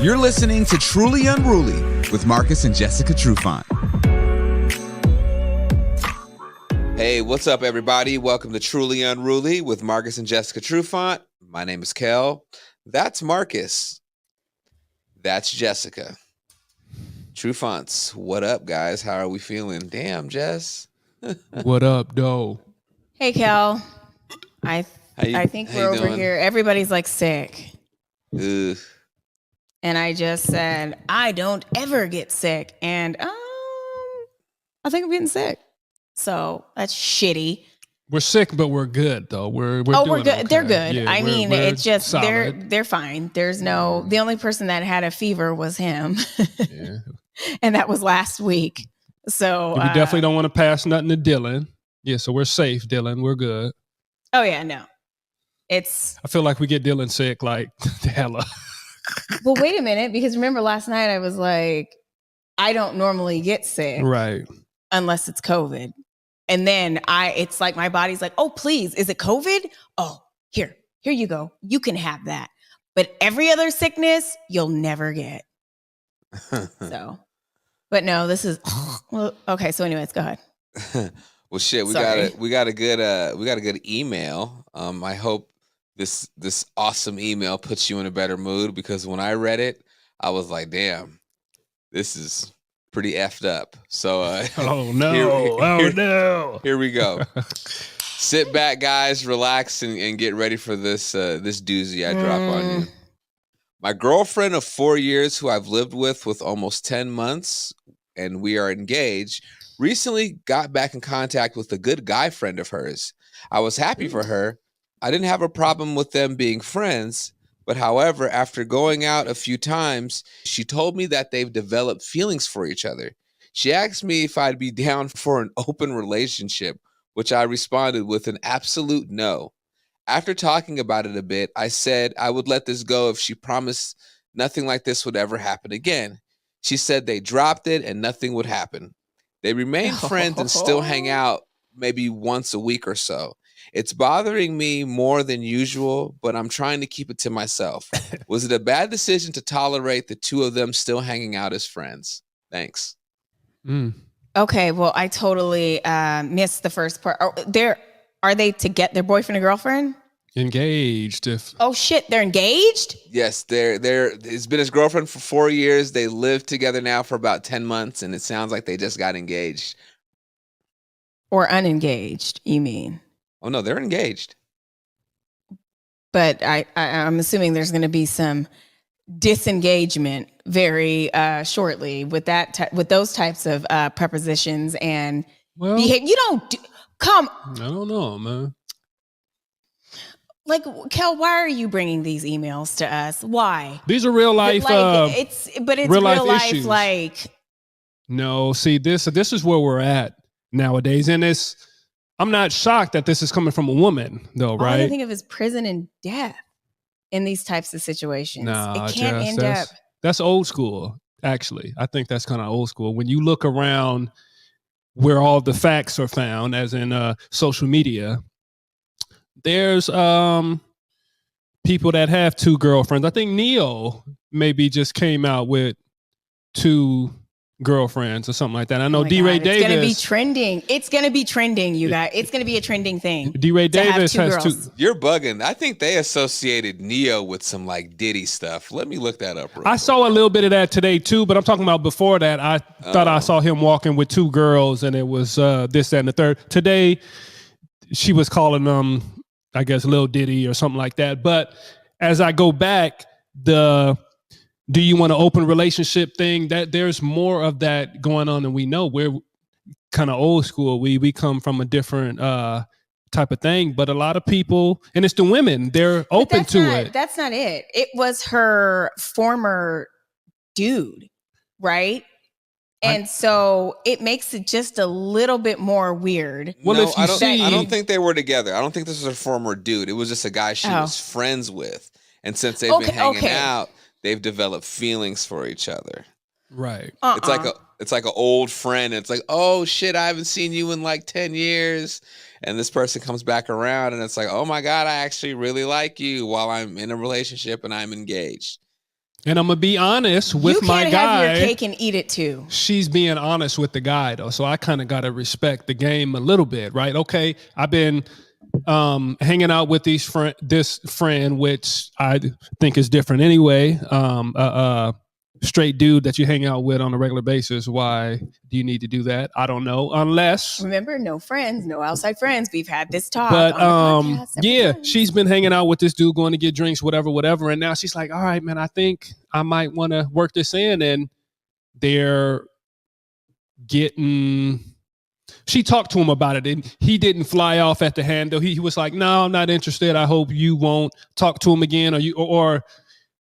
You're listening to Truly Unruly with Marcus and Jessica Trufant. Hey, what's up, everybody? Welcome to Truly Unruly with Marcus and Jessica Trufant. My name is Kel. That's Marcus. That's Jessica. Trufants, what up, guys? How are we feeling? Damn, Jess. What up, though? Hey, Kel. I think we're over here. Everybody's like sick. Ugh. And I just said, I don't ever get sick. And I think I'm getting sick. So that's shitty. We're sick, but we're good though. We're good. Okay. They're good. Yeah, I mean, it's just solid. they're fine. There's no the only person that had a fever was him. Yeah. And that was last week. So we definitely don't want to pass nothing to Dylan. Yeah, so we're safe, Dylan. We're good. Oh yeah, no. I feel like we get Dylan sick like the hella. Well, wait a minute, because remember last night I was like, I don't normally get sick. Right. Unless it's COVID. And then it's like my body's like, oh, please, is it COVID? Oh, here you go. You can have that. But every other sickness, you'll never get. So, but no, this is, well, okay. So anyways, go ahead. Well, shit, we got a good email. I hope this awesome email puts you in a better mood, because when I read it, I was like, damn, this is pretty effed up. So oh no. Here we go. Sit back, guys, relax, and get ready for this doozy I drop on you. My girlfriend of 4 years, who I've lived with almost 10 months, and we are engaged, recently got back in contact with a good guy friend of hers. I was happy for her. I didn't have a problem with them being friends. But however, after going out a few times, she told me that they've developed feelings for each other. She asked me if I'd be down for an open relationship, which I responded with an absolute no. After talking about it a bit, I said I would let this go if she promised nothing like this would ever happen again. She said they dropped it and nothing would happen. They remain friends and still hang out maybe once a week or so. It's bothering me more than usual, but I'm trying to keep it to myself. Was it a bad decision to tolerate the two of them still hanging out as friends? Thanks. Okay, well, I totally missed the first part. Are they to get their boyfriend and girlfriend? Engaged. Oh shit, they're engaged? Yes, it's been his girlfriend for 4 years. They live together now for about 10 months, and it sounds like they just got engaged. Or unengaged, you mean? Oh no, they're engaged. But I'm assuming there's going to be some disengagement very shortly with with those types of prepositions and behavior. You don't come. I don't know, man. Like, Kel, why are you bringing these emails to us? Why? These are real life. It's real life issues. Like, no, see, this is where we're at nowadays, and I'm not shocked that this is coming from a woman, though, right? All I think of is prison and death in these types of situations. Nah, it can't end up. That's old school, actually. I think that's kind of old school. When you look around where all the facts are found, as in social media, there's people that have two girlfriends. I think Neo maybe just came out with two girlfriends or something like that. I know D-Ray Davis. It's going to be trending. It's going to be trending, you guys. It's going to be a trending thing. D-Ray Davis has two. You're bugging. I think they associated Neo with some like Diddy stuff. Let me look that up. I saw a little bit of that today too, but I'm talking about before that. I thought I saw him walking with two girls, and it was this, that, and the third. Today, she was calling them, I guess, Lil Diddy or something like that. But as I go back, do you want an open relationship thing? That there's more of that going on than we know. We're kind of old school. We come from a different type of thing, but a lot of people, and it's the women, they're open to it. That's not it. It was her former dude, right? And so it makes it just a little bit more weird. Well, no, I don't think they were together. I don't think this was her former dude. It was just a guy she was friends with. And since they've been hanging out, they've developed feelings for each other. Right. It's like an old friend. It's like, oh shit, I haven't seen you in like 10 years. And this person comes back around and it's like, oh my God, I actually really like you while I'm in a relationship and I'm engaged. And I'm gonna be honest with you my can't guy. have your cake and eat it too. She's being honest with the guy though, so I kind of gotta respect the game a little bit, right? Okay, I've been hanging out with this friend, which I think is different anyway. Straight dude that you hang out with on a regular basis. Why do you need to do that? I don't know. Unless remember, no friends, no outside friends. We've had this talk. But on the podcast several times. she's been hanging out with this dude, going to get drinks, whatever. And now she's like, all right, man, I think I might want to work this in. And they're getting. She talked to him about it, and he didn't fly off at the handle. He was like, no, I'm not interested. I hope you won't talk to him again, or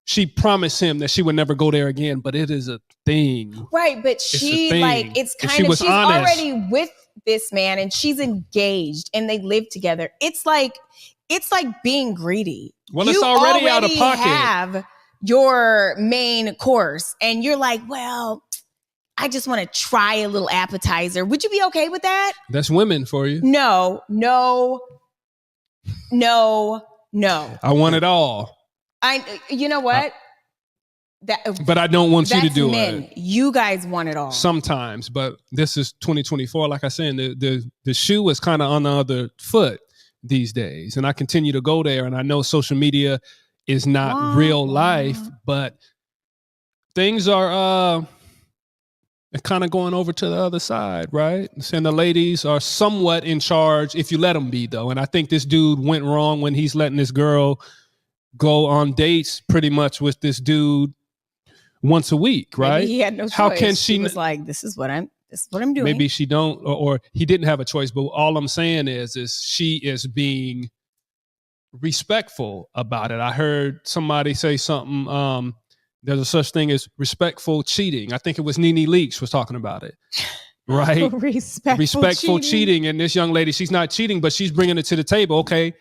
she promised him that she would never go there again, but it is a thing. Right, but she's honest. Already with this man and she's engaged and they live together. It's like being greedy. Well, it's already out of pocket. You have your main course and you're like, well, I just want to try a little appetizer. Would you be okay with that? That's women for you. No. I want it all. You know what? But I don't want you to do it. You guys want it all. Sometimes, but this is 2024. Like I said, the shoe is kind of on the other foot these days. And I continue to go there. And I know social media is not real life, but things are kind of going over to the other side, right? And the ladies are somewhat in charge if you let them be, though. And I think this dude went wrong when he's letting this girl go on dates pretty much with this dude once a week, right? Maybe he had no choice. How can she was like, this is what I'm doing. Maybe she don't, or he didn't have a choice. But all I'm saying is she is being respectful about it. I heard somebody say something. There's a such thing as respectful cheating. I think it was Nene Leakes was talking about it, right? Respectful cheating. And this young lady, she's not cheating, but she's bringing it to the table. Okay,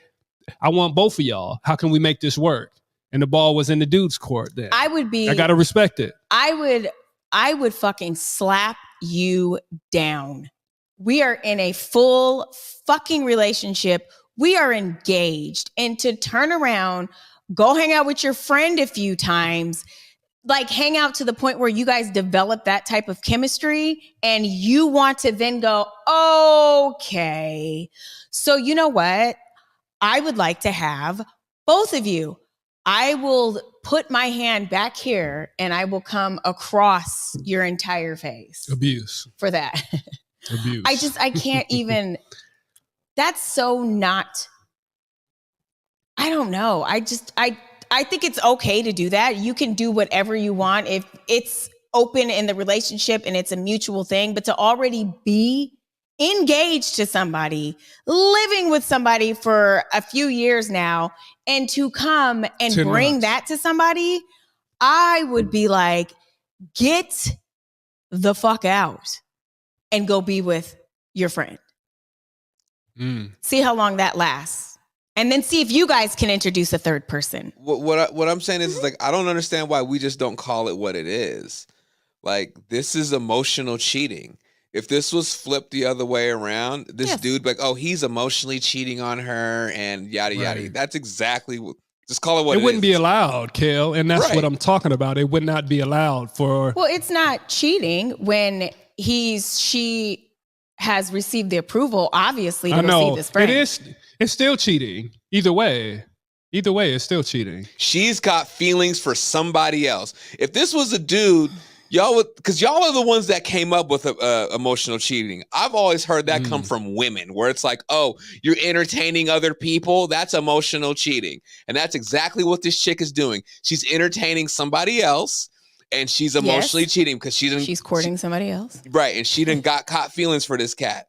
I want both of y'all. How can we make this work? And the ball was in the dude's court then. I got to respect it. I would fucking slap you down. We are in a full fucking relationship. We are engaged. And to turn around, go hang out with your friend a few times, like hang out to the point where you guys develop that type of chemistry and you want to then go, okay, so you know what? I would like to have both of you. I will put my hand back here and I will come across your entire face. Abuse. For that. Abuse. I can't even, that's so not, I don't know. I think it's okay to do that. You can do whatever you want if it's open in the relationship and it's a mutual thing, but to already be engaged to somebody, living with somebody for a few years now, and to come and bring that to somebody, I would be like, get the fuck out and go be with your friend. See how long that lasts. And then see if you guys can introduce a third person. What I'm saying is like, I don't understand why we just don't call it what it is. Like, this is emotional cheating. If this was flipped the other way around, this dude like, oh, he's emotionally cheating on her and yada, yada. That's exactly what, just call it what it is. It wouldn't be allowed, Kel. And that's what I'm talking about. It would not be allowed for. Well, it's not cheating when she has received the approval, obviously, to receive this friend. It's still cheating. Either way, it's still cheating. She's got feelings for somebody else. If this was a dude, y'all would, because y'all are the ones that came up with emotional cheating. I've always heard that come from women, where it's like, oh, you're entertaining other people. That's emotional cheating. And that's exactly what this chick is doing. She's entertaining somebody else. And she's emotionally cheating because she's courting somebody else. Right. And she done got caught feelings for this cat.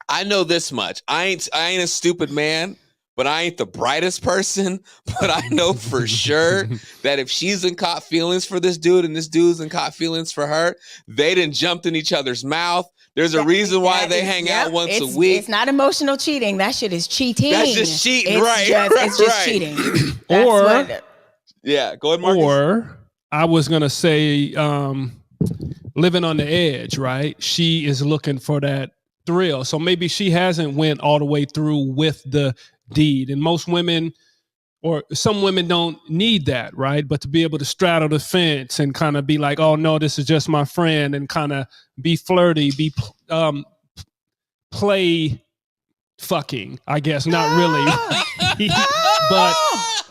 I know this much. I ain't a stupid man, but I ain't the brightest person. But I know for sure that if she's in caught feelings for this dude and this dude's in caught feelings for her, they done jumped in each other's mouth. There's a reason why they hang out once a week. It's not emotional cheating. That shit is cheating. That's just cheating, It's just cheating. Go ahead, Marcus. Or I was going to say living on the edge, right? She is looking for that thrill. So maybe she hasn't went all the way through with the deed. And most women or some women don't need that, right? But to be able to straddle the fence and kind of be like, oh no, this is just my friend, and kind of be flirty, be play fucking, I guess, not really, but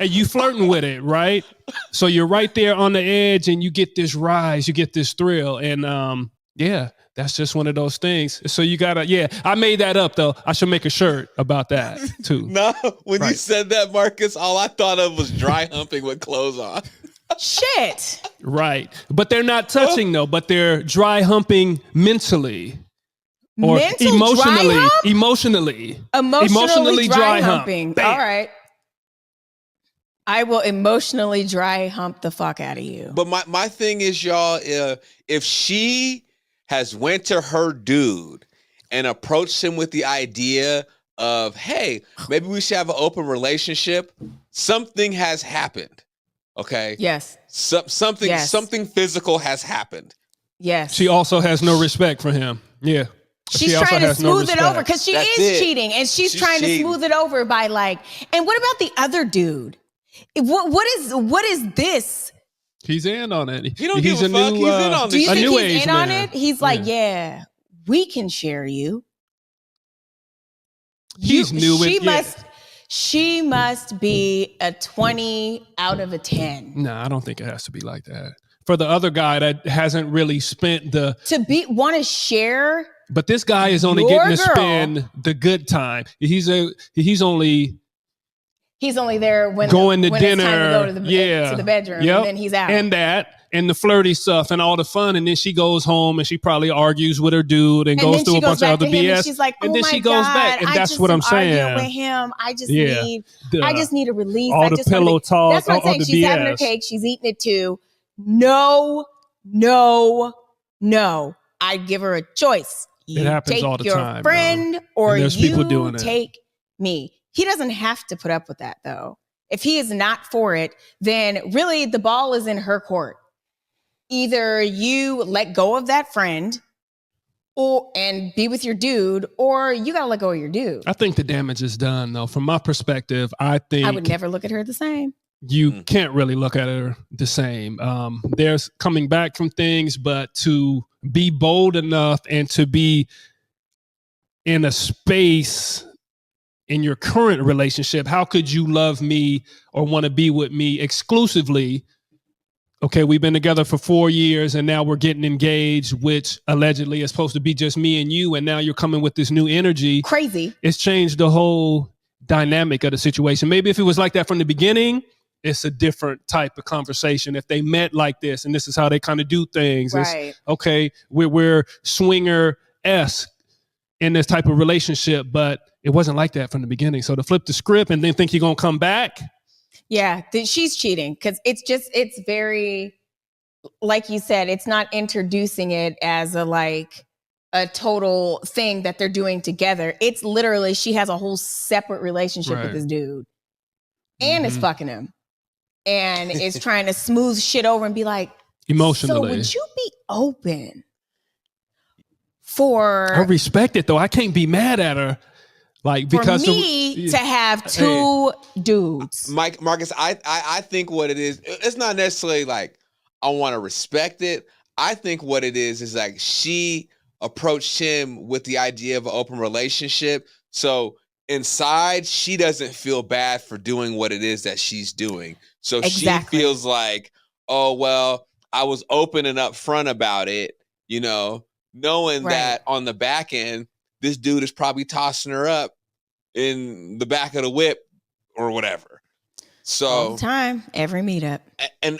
you flirting with it, right? So you're right there on the edge, and you get this rise, you get this thrill, and yeah. That's just one of those things. So you gotta, I made that up though. I should make a shirt about that too. No, when you said that, Marcus, all I thought of was dry humping with clothes on. Shit. Right. But they're not touching though, but they're dry humping mentally. Or emotionally dry humping. All right. I will emotionally dry hump the fuck out of you. But my thing is, y'all, if she has went to her dude and approached him with the idea of, hey, maybe we should have an open relationship, something has happened. Okay? Yes. Something physical has happened. Yes. She also has no respect for him. Yeah. She's trying to smooth it over because she is cheating, and she's trying to smooth it over by like, and what about the other dude? What is this? He's in on it. He don't give a fuck. He's in on this. Do you think he's in man. on it? He's like, yeah, we can share you. He's new. She must be a 20 out of a 10. No, I don't think it has to be like that. For the other guy that hasn't really spent want to share. But this guy is only getting to spend the good time. He's only there when going to when dinner, it's time to go to the bedroom, and then he's out. And the flirty stuff and all the fun, and then she goes home and she probably argues with her dude and goes through a bunch of other BS. And she's like, and then she goes back, and that's what I'm saying. With him, I just need a release. All the pillow talk. That's what I'm saying. She's having her cake. She's eating it too. No. I'd give her a choice. It happens all the time. Your friend, or there's people doing it. Take me. He doesn't have to put up with that, though. If he is not for it, then really the ball is in her court. Either you let go of that friend and be with your dude, or you got to let go of your dude. I think the damage is done, though. From my perspective, I think I would never look at her the same. You can't really look at her the same. There's coming back from things, but to be bold enough and to be in a space in your current relationship, how could you love me or want to be with me exclusively? Okay, we've been together for 4 years and now we're getting engaged, which allegedly is supposed to be just me and you. And now you're coming with this new energy. Crazy. It's changed the whole dynamic of the situation. Maybe if it was like that from the beginning, it's a different type of conversation. If they met like this and this is how they kind of do things, right. It's, okay, we're swinger-esque in this type of relationship, but it wasn't like that from the beginning. So to flip the script and then think you're going to come back. Yeah, she's cheating because it's very, like you said, it's not introducing it as a total thing that they're doing together. It's literally, she has a whole separate relationship with this dude and is fucking him and is trying to smooth shit over and be like, emotionally. So would you be open for... I respect it though. I can't be mad at her. Because for me to have two dudes. Marcus, I think what it is, it's not necessarily like I want to respect it. I think what it is like she approached him with the idea of an open relationship. So inside, she doesn't feel bad for doing what it is that she's doing. So exactly. She feels like, oh, well, I was open and upfront about it, knowing that on the back end, this dude is probably tossing her up in the back of the whip or whatever. So all the time, every meetup. And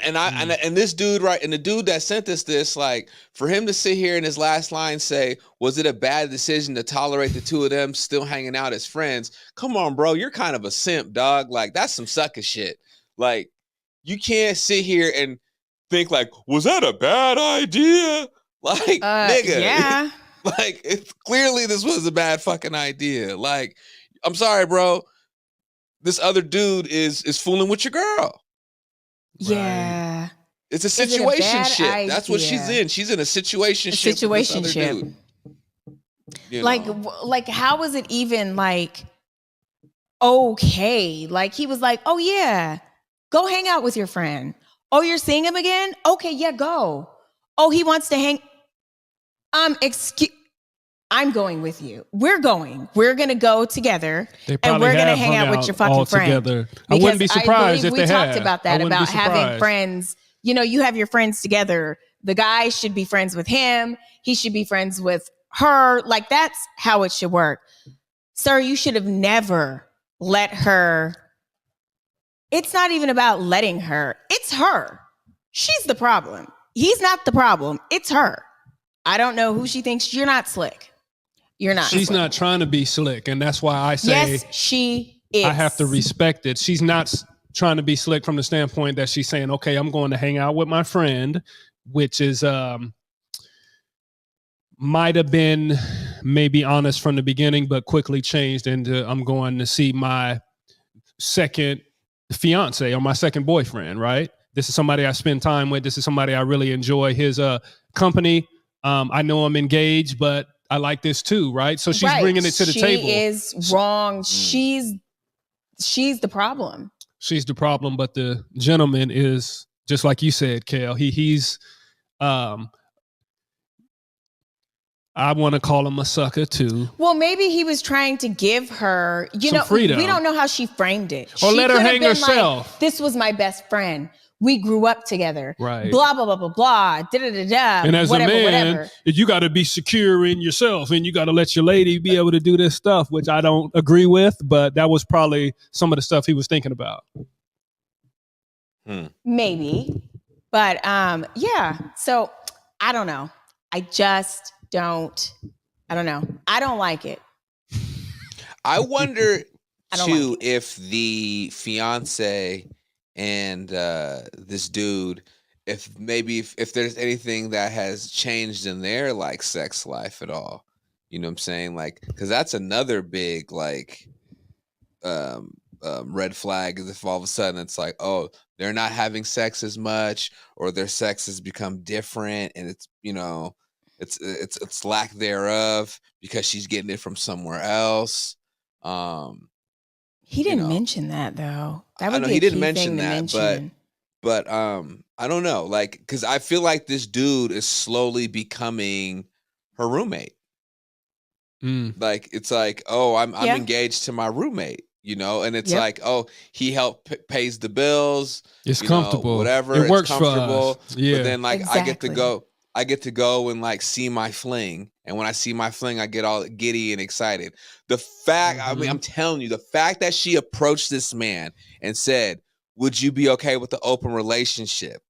this dude, right? And the dude that sent us this, like, for him to sit here in his last line say, was it a bad decision to tolerate the two of them still hanging out as friends? Come on, bro. You're kind of a simp, dog. Like, that's some sucker shit. Like, you can't sit here and think like, was that a bad idea? Like, nigga. Yeah. Like, clearly this was a bad fucking idea. Like, I'm sorry, bro. This other dude is fooling with your girl. Yeah. Right. It's a situation ship. Idea? That's what she's in. She's in a situation ship. Situation ship. Like, how is it even like okay. Like he was like, oh yeah, go hang out with your friend. Oh, you're seeing him again? Okay, yeah, go. Oh, he wants to hang. Excuse. I'm going with you. We're going. We're gonna go together, and we're gonna hang out with your fucking friend. Together. I wouldn't be surprised if we they talked had. about that, about having friends. You know, you have your friends together. The guy should be friends with him. He should be friends with her. Like that's how it should work. Sir, you should have never let her. It's not even about letting her. It's her. She's the problem. He's not the problem. It's her. I don't know who she thinks. You're not slick. You're not. She's slick. not trying to be slick. And that's why I say, yes, she is. I have to respect it. She's not trying to be slick from the standpoint that she's saying, okay, I'm going to hang out with my friend, which is, might have been maybe honest from the beginning, but quickly changed into I'm going to see my second fiance or my second boyfriend, right? This is somebody I spend time with. This is somebody I really enjoy his company. I know I'm engaged, but I like this too, right? So she's bringing it to the table. She is wrong. She's the problem. She's the problem, but the gentleman is just like you said, Kel. He's I want to call him a sucker too. Well, maybe he was trying to give her, some freedom. We don't know how she framed it. Or she let her hang herself. Like, this was my best friend. We grew up together. Right. Blah, blah, blah, blah, blah. Da, da, da, da. And as whatever, a man, whatever. You got to be secure in yourself and you got to let your lady be able to do this stuff, which I don't agree with, but that was probably some of the stuff he was thinking about. Maybe. But yeah. So I don't know. I don't know. I don't like it. I wonder too like if the fiance and this dude, if there's anything that has changed in their like sex life at all. You know what I'm saying? Like, because that's another big like red flag is if all of a sudden it's like, oh, they're not having sex as much, or their sex has become different, and it's it's lack thereof because she's getting it from somewhere else. He didn't mention that though. That would be he a didn't key mention thing to that, mention. but I don't know, like, because I feel like this dude is slowly becoming her roommate. Like it's like, oh, I'm engaged to my roommate, and it's like, oh, he pays the bills. It's comfortable, whatever. It works comfortable. For us. Yeah. But then like exactly. I get to go and like see my fling, and when I see my fling, I get all giddy and excited. The fact, I mean, I'm telling you, the fact that she approached this man and said, "Would you be okay with the open relationship?"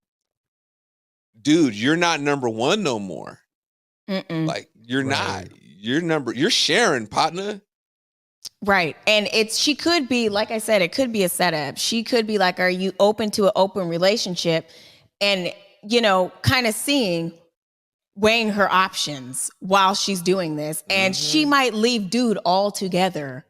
Dude, you're not number one no more. Like you're not. You're sharing, partner. Right. And she could be, like I said, it could be a setup. She could be like, are you open to an open relationship? And, kind of weighing her options while she's doing this. And she might leave dude altogether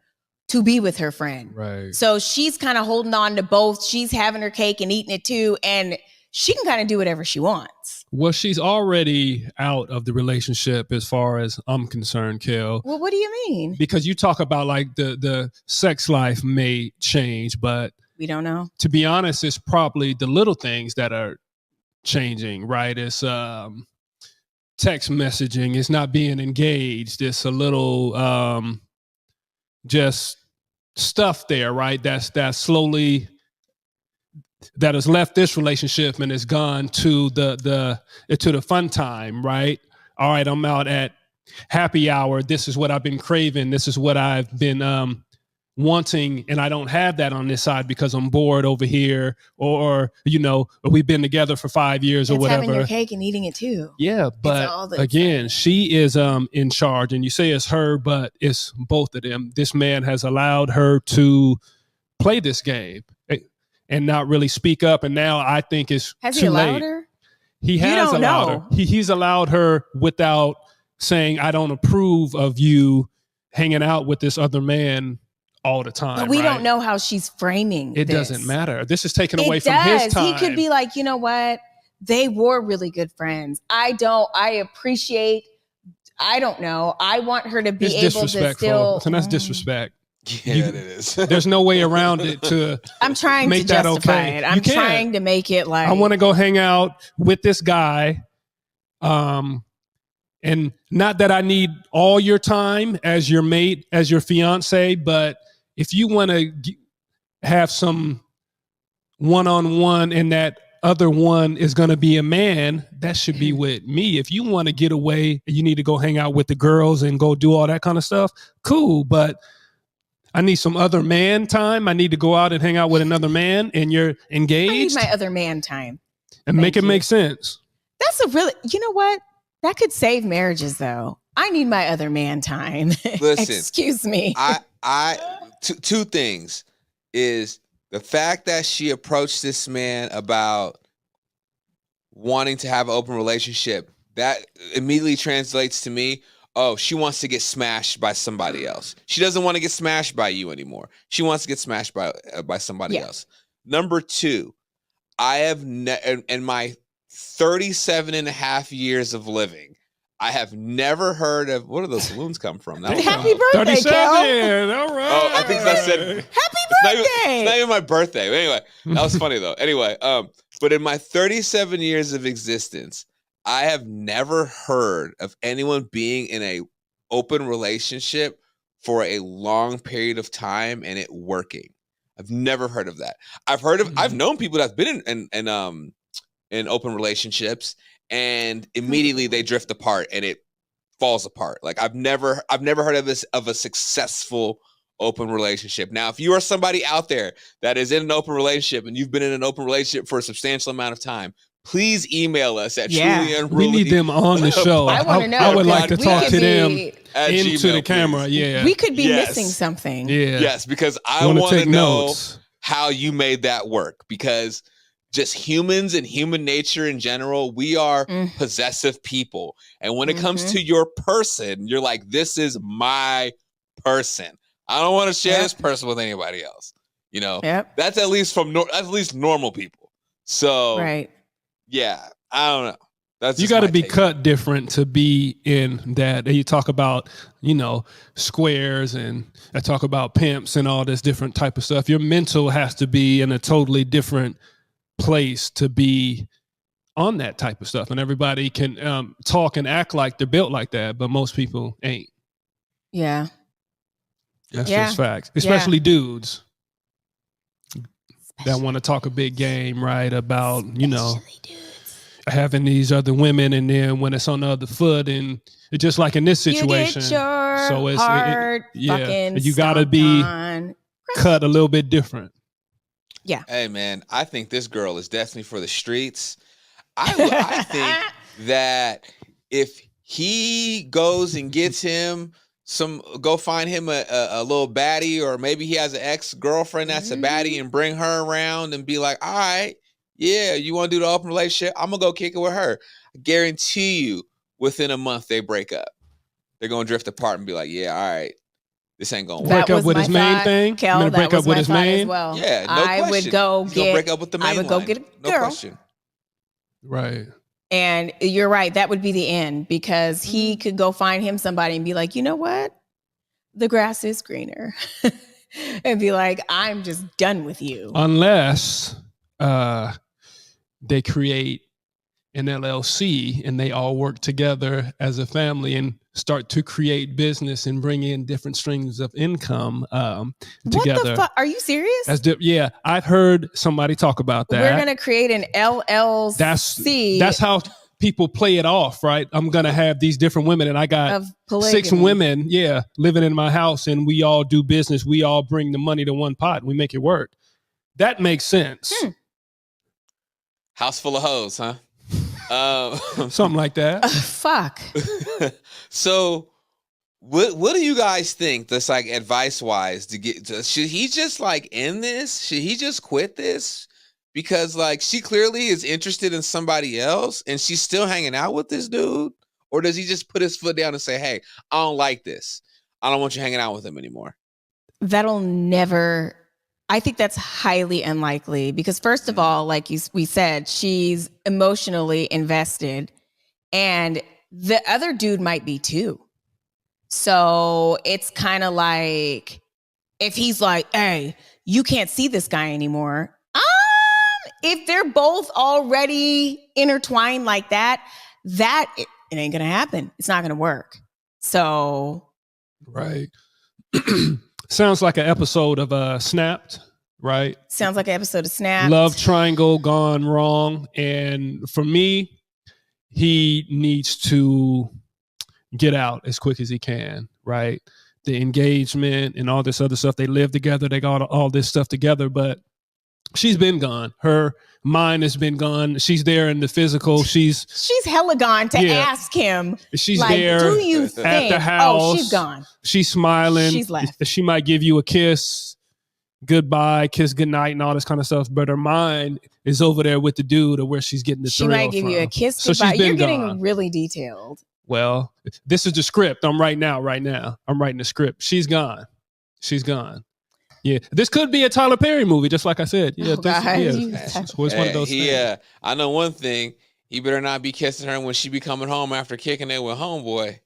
to be with her friend. Right. So she's kind of holding on to both. She's having her cake and eating it too. And she can kind of do whatever she wants. Well, she's already out of the relationship as far as I'm concerned, Kel. Well, what do you mean? Because you talk about like the sex life may change, but we don't know. To be honest, it's probably the little things that are changing, right? It's text messaging. It's not being engaged. It's a little just stuff there, right? That's slowly that has left this relationship and has gone to the fun time, right? All right, I'm out at happy hour. This is what I've been craving. This is what I've been wanting, and I don't have that on this side because I'm bored over here, or we've been together for 5 years or whatever. Having your cake and eating it too. Yeah, but again, she is in charge, and you say it's her, but it's both of them. This man has allowed her to play this game and not really speak up, and now I think it's has too he allowed late. her? He has allowed her. He's allowed her without saying, I don't approve of you hanging out with this other man all the time. But we don't know how she's framing it. This Doesn't matter. This is taken away it from does. his time. He could be like, you know what? They were really good friends. I appreciate, I don't know. I want her to be able to still. And that's disrespect. Yeah, it is. There's no way around it to I'm trying make to that justify okay. it. I'm You can't. trying to make it like I want to go hang out with this guy. And not that I need all your time as your mate, as your fiance, but if you want to have some one-on-one and that other one is going to be a man, that should be with me. If you want to get away, you need to go hang out with the girls and go do all that kind of stuff. Cool. But I need some other man time. I need to go out and hang out with another man, and you're I need engaged my other man time. and make it make sense. That's a really, you know what? That could save marriages though. I need my other man time. Listen, Excuse me. Two things is the fact that she approached this man about wanting to have an open relationship. That immediately translates to me, oh, she wants to get smashed by somebody else. She doesn't want to get smashed by you anymore. She wants to get smashed by somebody else. Number two, I have in my 37 and a half years of living, I have never heard of, where do those balloons come from? Happy birthday, 37. Kel. All right. Oh, I think I said Happy birthday. it's not even my birthday. But anyway, that was funny though. Anyway, but in my 37 years of existence, I have never heard of anyone being in a open relationship for a long period of time and it working. I've never heard of that. I've known people that's been in open relationships and immediately they drift apart and it falls apart. Like I've never heard of a successful open relationship. Now, if you are somebody out there that is in an open relationship and you've been in an open relationship for a substantial amount of time, please email us at Truly Unruly. We need them on the show. I want to know. I would like to talk to them at into Gmail, the camera. please. Yeah. We could be Yes. missing something. Yeah. Yes, because I Wanna want to take know notes. how you made that work, because just humans and human nature in general, we are possessive people. And when it comes to your person, you're like, this is my person. I don't want to share this person with anybody else. You know, that's at least at least normal people. So, Right. Yeah, I don't know. That's You got to be cut different to be in that. And you talk about, squares, and I talk about pimps and all this different type of stuff. Your mental has to be in a totally different place to be on that type of stuff. And everybody can talk and act like they're built like that, but most people ain't. Yeah. That's just facts. Especially dudes that want to talk a big game, right? About, having these other women, and then when it's on the other foot, and it's just like in this situation. You get your heart fucking you got to be on. cut a little bit different. Yeah. Hey, man, I think this girl is destined for the streets. I think that if he goes and gets him go find him a little baddie, or maybe he has an ex-girlfriend that's a baddie, and bring her around and be like, all right, yeah, you want to do the open relationship? I'm going to go kick it with her. I guarantee you within a month they break up. They're going to drift apart and be like, yeah, all right, this ain't going to work. Break up with his main thing? Kel, break up with his main? as well. Yeah, no I question. would go He's gonna break up with the main I would go line. get a No girl. question. Right. And you're right. That would be the end, because he could go find him somebody and be like, you know what? The grass is greener. And be like, I'm just done with you. Unless they create an LLC and they all work together as a family and start to create business and bring in different streams of income together. What the fuck? Are you serious? Yeah, I've heard somebody talk about that. We're going to create an LLC. That's how people play it off, right? I'm going to have these different women, and I got 6 women, living in my house, and we all do business. We all bring the money to one pot. And we make it work. That makes sense. House full of hoes, huh? Something like that. Fuck. So what do you guys think, that's like advice wise, should he just like end this? Should he just quit this? Because like she clearly is interested in somebody else and she's still hanging out with this dude? Or does he just put his foot down and say, hey, I don't like this. I don't want you hanging out with him anymore? That'll never, I think that's highly unlikely, because first of all, like we said, she's emotionally invested and the other dude might be too. So it's kind of like, if he's like, hey, you can't see this guy anymore. If they're both already intertwined like that, it ain't gonna happen. It's not gonna work. So, right. Sounds like an episode of Snapped, right? Sounds like an episode of Snapped. Love triangle gone wrong. And for me, he needs to get out as quick as he can, right? The engagement and all this other stuff. They live together. They got all this stuff together, but she's been gone. Her mind has been gone. She's there in the physical. She's hella gone to ask him. She's like, there do you think? at the house. Oh, she's gone. She's smiling. She's left. She might give you a kiss, goodbye, kiss goodnight, and all this kind of stuff. But her mind is over there with the dude, or where she's getting the thrill. She might give from. you a kiss So goodbye. she's been You're getting gone. really detailed. Well, this is the script. I'm right now. I'm writing the script. She's gone. Yeah, this could be a Tyler Perry movie, just like I said. Yeah, it's one of those things. I know one thing. He better not be kissing her when she be coming home after kicking it with homeboy.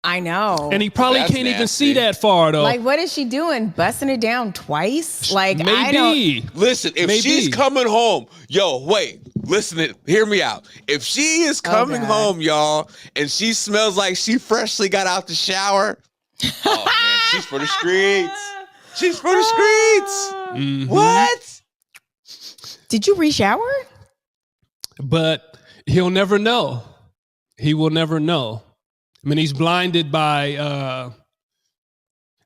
I know. And he probably can't even see that far, though. Like, what is she doing? Busting it down twice? Like, maybe. I don't. Listen, if she's coming home, hear me out. If she is coming home, y'all, and she smells like she freshly got out the shower, oh man, she's for the streets. She's for the streets. Mm-hmm. What? Did you re-shower? But he'll never know. He will never know. I mean, he's blinded by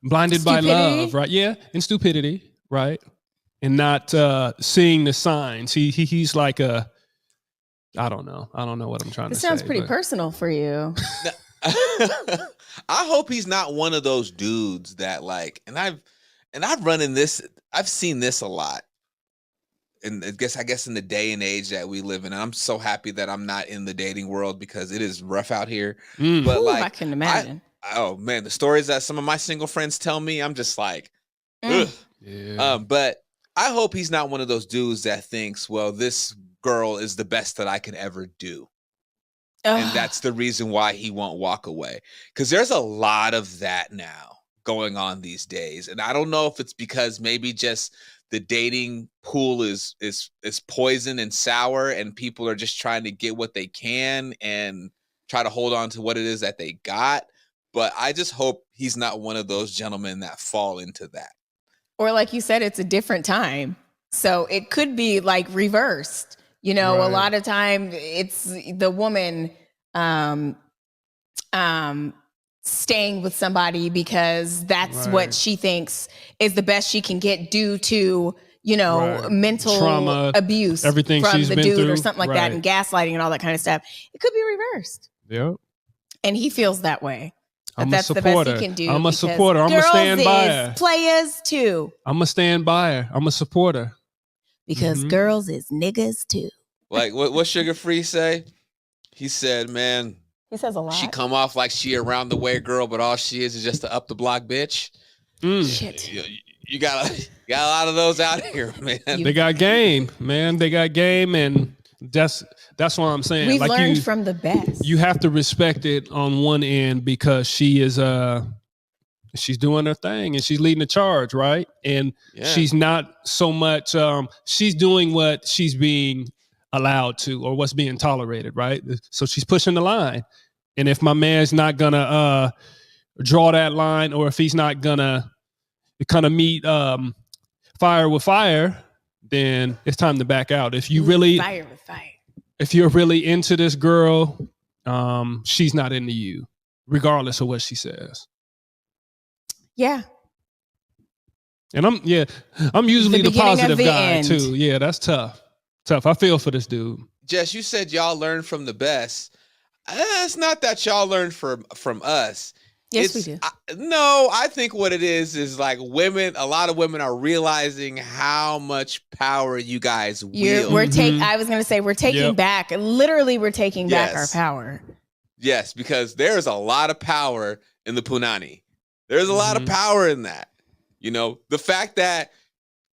love, right? Yeah, and stupidity, right? And not seeing the signs. He's like I don't know what I'm trying to say. This sounds pretty personal for you. I hope he's not one of those dudes that like, and I've run in this. I've seen this a lot. And I guess in the day and age that we live in, and I'm so happy that I'm not in the dating world because it is rough out here. But like, I can imagine. Oh man, the stories that some of my single friends tell me, I'm just like, ugh. Yeah. But I hope he's not one of those dudes that thinks, well, this girl is the best that I could ever do. And that's the reason why he won't walk away. Because there's a lot of that now going on these days. And I don't know if it's because maybe just the dating pool is poison and sour, and people are just trying to get what they can and try to hold on to what it is that they got. But I just hope he's not one of those gentlemen that fall into that. Or like you said, it's a different time. So it could be like reversed. You know, Right. A lot of time it's the woman staying with somebody because that's Right. what she thinks is the best she can get due to, Right. mental Trauma, abuse everything from she's the been dude through. or something like that, Right. and gaslighting and all that kind of stuff. It could be reversed. Yep. And he feels that way. I'm That's a the supporter. best he can do. I'm a because supporter. I'm going to stand by girls her. is players too. I'm going to stand by her. I'm a supporter. Because Mhm. girls is niggas too. like what Sugar Free say? He said, man, He says a lot. she come off like she around the way girl, but all she is just a up the block bitch. Shit. You got a lot of those out here, man. They got game, man. They got game, and that's what I'm saying. We've like learned from the best. you have to respect it on one end because she is she's doing her thing and she's leading the charge, right? And Yeah. she's not so much she's doing what she's being allowed to or what's being tolerated, right? So she's pushing the line. And if my man's not gonna draw that line, or if he's not gonna kind of meet fire with fire, then it's time to back out. If you really fire with fire. if you're really into this girl, she's not into you, regardless of what she says. Yeah. And I'm usually The the beginning positive of the guy end. too. Yeah, that's tough. I feel for this dude. Jess, you said y'all learned from the best. It's not that y'all learned from us. Yes, we do. I think what it is like women, a lot of women are realizing how much power you guys wield. I was going to say, we're taking back, literally we're taking back our Yes. power. Yes, because there's a lot of power in the punani. There's a lot of power in that. The fact that,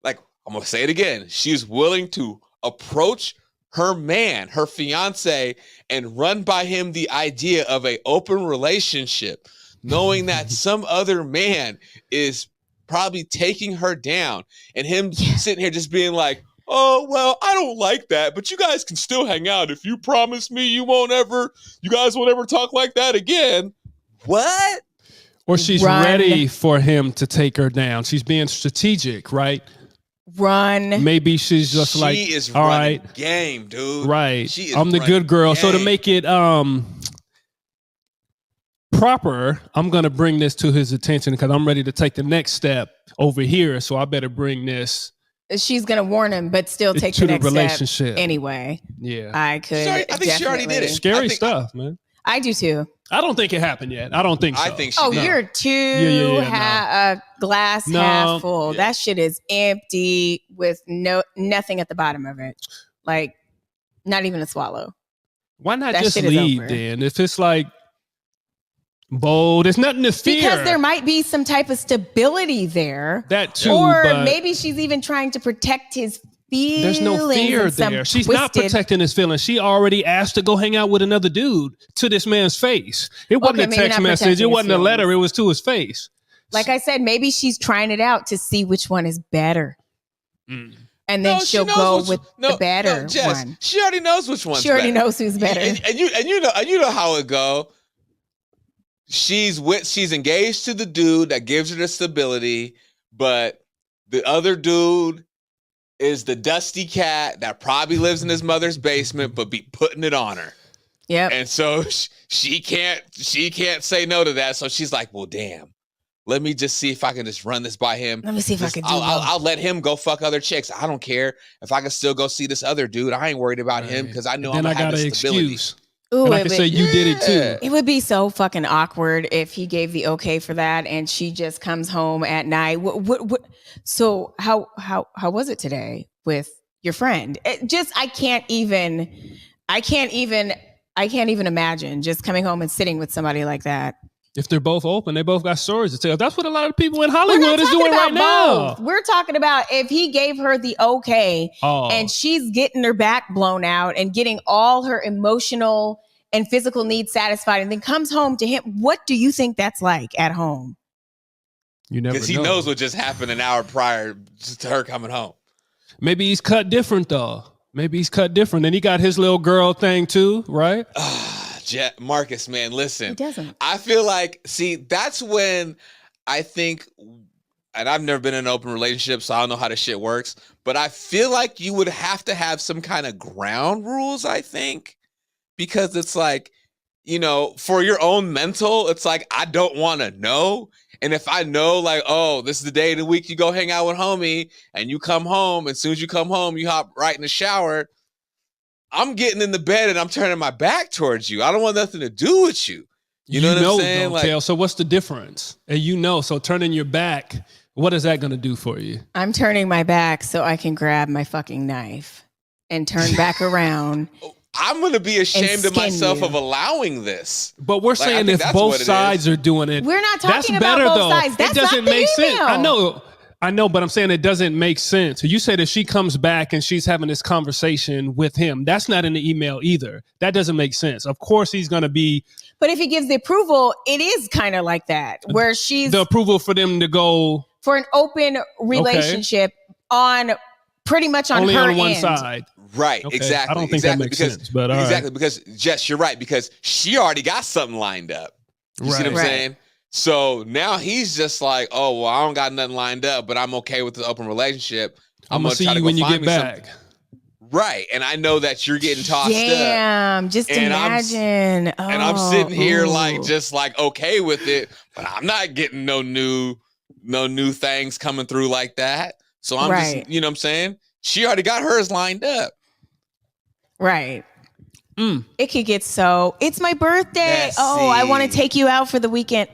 like, I'm going to say it again, she's willing to approach her man, her fiance, and run by him the idea of an open relationship. knowing that some other man is probably taking her down, and him sitting here just being like, oh, well, I don't like that, but you guys can still hang out if you promise me you guys won't ever talk like that again. What? Or she's ready for him to take her down. She's being strategic, right? Run. Maybe she's just she is all running right, game, dude. Right. She is I'm the good girl. game. So to make it proper, I'm gonna bring this to his attention because I'm ready to take the next step over here. So I better bring this. She's gonna warn him, but still take to the the next relationship step anyway. Yeah, I could. I think she already did it. Scary stuff, man. I do too. I don't think it happened yet. I don't think so. I think she did. You're too glass half full. Yeah. That shit is empty with nothing at the bottom of it. Like, not even a swallow. Why not That just shit is leave over. then? If it's like bold, there's nothing to fear. Because there might be some type of stability there. That too, or but maybe she's even trying to protect his feelings. there's no fear in some there. She's not protecting his feelings. She already asked to go hang out with another dude to this man's face. It wasn't Okay, a maybe text not message. protecting It his wasn't a letter. feelings. It was to his face. Like I said, maybe she's trying it out to see which one is better. Mm. And then she'll go with the better Jess, one. She already knows which one's She already better. knows who's better. And you know how it go. She's engaged to the dude that gives her the stability, but the other dude is the dusty cat that probably lives in his mother's basement, but be putting it on her. Yep. And so she can't say no to that. So she's like, well, damn. Let me just see if I can just run this by him. Let me see if I can do I'll let him go fuck other chicks. I don't care if I can still go see this other dude. I ain't worried about him because I know I'm then gonna I have got the an stability. excuse. Ooh, And I can say you did it too. It would be so fucking awkward if he gave the okay for that and she just comes home at night. What? So how was it today with your friend? I can't even imagine just coming home and sitting with somebody like that. If they're both open, they both got stories to tell. That's what a lot of people in We're Hollywood not is talking doing about right now. both. We're talking about if he gave her the okay Oh. and she's getting her back blown out and getting all her emotional and physical needs satisfied and then comes home to him. What do you think that's like at home? You never know. Because he knows what just happened an hour prior to her coming home. Maybe he's cut different though. Maybe he's cut different. And he got his little girl thing too, right? Marcus, man, listen. He doesn't. I feel like, see, that's when I think, and I've never been in an open relationship, so I don't know how this shit works, but I feel like you would have to have some kind of ground rules, I think, because it's like, you know, for your own mental, it's like, I don't want to know. And if I know, like, oh, this is the day of the week you go hang out with homie, and you come home, as soon as you come home, you hop right in the shower, I'm getting in the bed and I'm turning my back towards you. I don't want nothing to do with you. You know what I'm saying? Though, Tail, so what's the difference? And so turning your back, what is that going to do for you? I'm turning my back so I can grab my fucking knife and turn back around. I'm going to be ashamed of skin myself you. of allowing this. But we're saying if both sides are doing it, We're not that's talking about better both though. sides. That's it doesn't not the make sense. email. I know, but I'm saying it doesn't make sense. You said if she comes back and she's having this conversation with him, that's not in the email either. That doesn't make sense. Of course, he's going to be. But if he gives the approval, it is kind of like that, where she's the approval for them to go for an open relationship on pretty much on only her on one end. side. Right, Okay. exactly. I don't think that makes sense, but all exactly right. because Jess, you're right, because she already got something lined up. You see what I'm Right. saying? So now he's just like, oh, well, I don't got nothing lined up, but I'm okay with the open relationship. I'm gonna gonna see try to you go when you find get me back. Right, and I know that you're getting tossed up. Damn, just And imagine. And I'm sitting here ooh. just okay with it, but I'm not getting no new things coming through like that. So I'm Right. just, you know what I'm saying? She already got hers lined up. Right. Mm. It could get it's my birthday. Yes, Oh, I want to see. take you out for the weekend.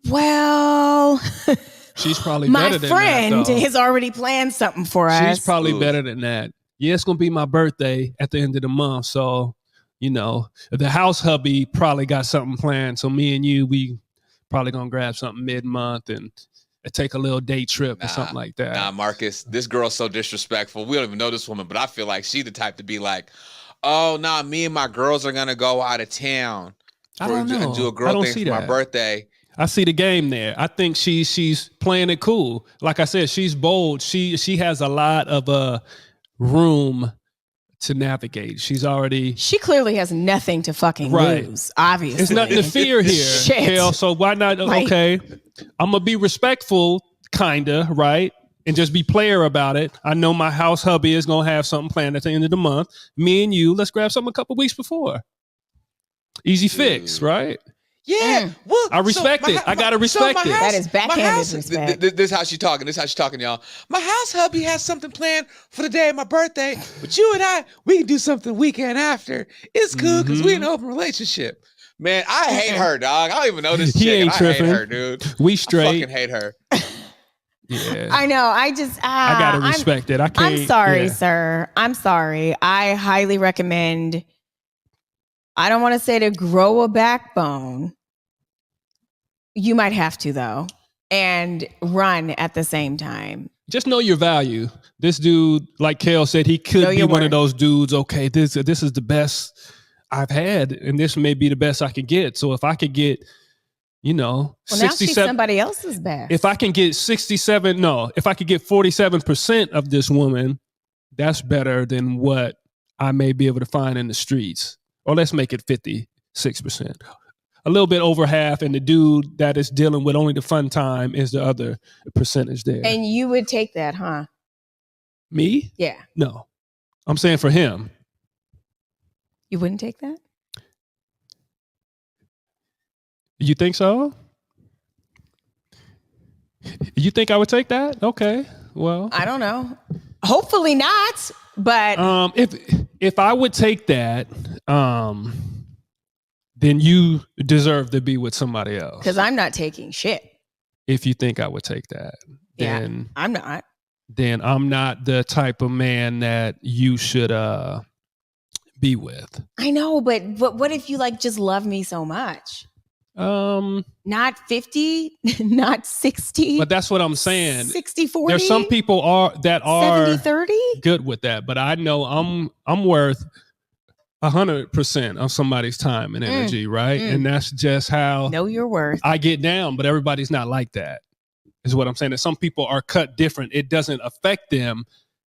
Well, She's probably my better than friend that, though. has already planned something for us. She's probably Ooh. better than that. Yeah, it's gonna be my birthday at the end of the month, so the house hubby probably got something planned. So me and you, we probably gonna grab something mid-month and take a little day trip or something like that. Nah, Marcus, this girl's so disrespectful. We don't even know this woman, but I feel like she the type to be like, oh, nah, me and my girls are going to go out of town. I don't know. Do a I girl don't thing see for my that. birthday. I see the game there. I think she's playing it cool. Like I said, she's bold. She has a lot of room to navigate. She clearly has nothing to fucking lose. Obviously, there's nothing to fear here, Shit. Kale. So why not? Okay, I'm gonna be respectful, kinda, right? And just be player about it. I know my house hubby is gonna have something planned at the end of the month. Me and you, let's grab something a couple weeks before. Easy fix, right? Yeah, well, I respect it. I gotta respect it. That is backhanded respect. This is how she talking. This is how she talking, y'all. My house hubby has something planned for the day of my birthday, but you and I, we can do something weekend after. It's cool because we in an open relationship. Man, I hate her, dog. I don't even know this chick. He ain't tripping. I hate her, dude. We straight. I fucking hate her. Yeah, I know. I just I gotta respect it. I can't. I'm sorry, sir. I'm sorry. I highly recommend. I don't want to say to grow a backbone. You might have to, though, and run at the same time. Just know your value. This dude, like Kale said, he could be one of those dudes. Okay, this is the best I've had, and this may be the best I could get. So if I could get, well, 67, now she's somebody else's best. If I can get 47% of this woman, that's better than what I may be able to find in the streets. Or let's make it 56%. A little bit over half, and the dude that is dealing with only the fun time is the other percentage there. And you would take that, huh? Me? Yeah. No. I'm saying for him. You wouldn't take that? You think so? You think I would take that? Okay. Well, I don't know. Hopefully not, but if I would take that, then you deserve to be with somebody else. Because I'm not taking shit. If you think I would take that, then I'm not. Then I'm not the type of man that you should be with. I know, but what if you just love me so much? Not 50, not 60. But that's what I'm saying. 60-40. There's some people that are 70-30 good with that, but I know I'm worth 100% of somebody's time and energy, right? And that's just how know your worth. I get down, but everybody's not like that. Is what I'm saying. That some people are cut different. It doesn't affect them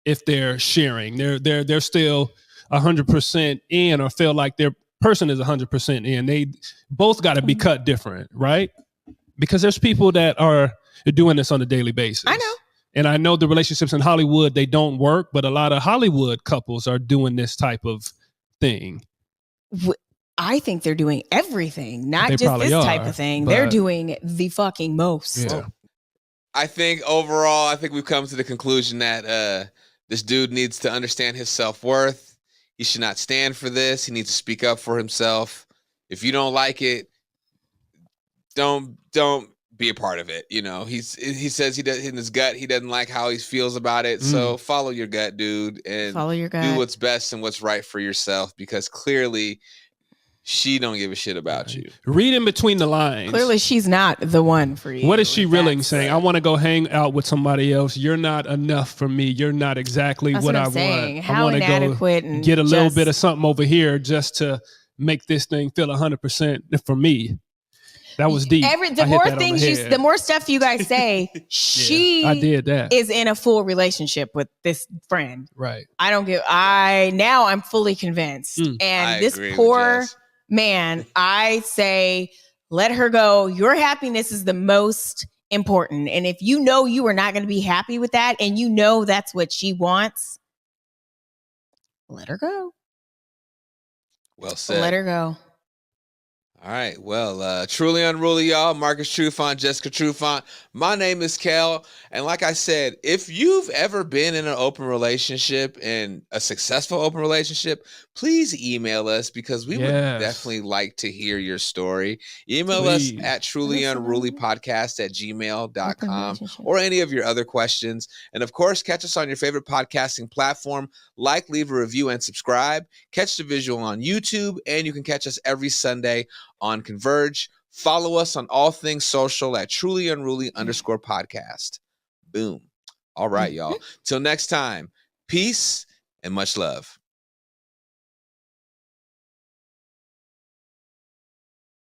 if they're sharing. They're still 100% in, or feel like their person is 100% in. They both got to be cut different, right? Because there's people that are doing this on a daily basis. I know. And I know the relationships in Hollywood, they don't work, but a lot of Hollywood couples are doing this type of thing. I think they're doing everything, not just this type of thing. They're doing the fucking most. Yeah. I think overall, we've come to the conclusion that this dude needs to understand his self-worth. He should not stand for this. He needs to speak up for himself. If you don't like it, don't be a part of it. He says he does in his gut, he doesn't like how he feels about it. So follow your gut, dude, and follow your gut. Do what's best and what's right for yourself, because clearly she don't give a shit about you. Read in between the lines. Clearly she's not the one for you. What is she really saying? I want to go hang out with somebody else. You're not enough for me. You're not exactly what I want. How I want to inadequate go and get a little bit of something over here just to make this thing feel 100% for me. That was deep. The more stuff you guys say, I did that. Is in a full relationship with this friend. Right. Now I'm fully convinced. And this poor man, I say, let her go. Your happiness is the most important. And if you know you are not going to be happy with that, and you know that's what she wants, let her go. Well said. Let her go. All right. Well, truly unruly, y'all. Marcus Trufant, Jessica Trufant. My name is Kel. And like I said, if you've ever been in an open relationship and a successful open relationship, please email us, because we would definitely like to hear your story. Email us at trulyunrulypodcast@gmail.com or any of your other questions. And of course, catch us on your favorite podcasting platform. Leave a review, and subscribe. Catch the visual on YouTube, and you can catch us every Sunday on Converge. Follow us on all things social at trulyunruly_podcast. Boom. All right, y'all. Till next time, peace and much love.